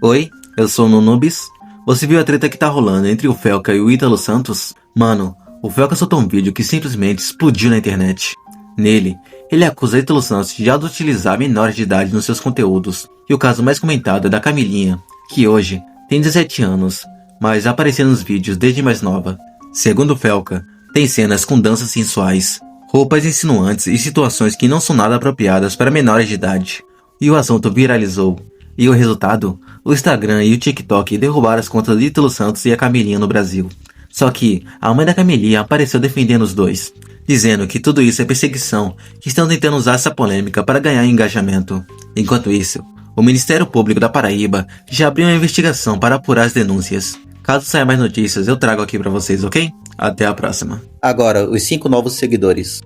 Oi, eu sou o Nunubis. Você viu a treta que tá rolando entre o Felca e o Ítalo Santos? Mano, o Felca soltou um vídeo que simplesmente explodiu na internet. Nele, ele acusa Ítalo Santos de utilizar menores de idade nos seus conteúdos. E o caso mais comentado é da Camilinha, que hoje tem 17 anos, mas apareceu nos vídeos desde mais nova. Segundo o Felca, tem cenas com danças sensuais, roupas insinuantes e situações que não são nada apropriadas para menores de idade. E o assunto viralizou. E o resultado? O Instagram e o TikTok derrubaram as contas de Ítalo Santos e a Camilinha no Brasil. Só que a mãe da Camilinha apareceu defendendo os dois, dizendo que tudo isso é perseguição, que estão tentando usar essa polêmica para ganhar engajamento. Enquanto isso, o Ministério Público da Paraíba já abriu uma investigação para apurar as denúncias. Caso saia mais notícias, eu trago aqui para vocês, ok? Até a próxima. Agora, os 5 novos seguidores.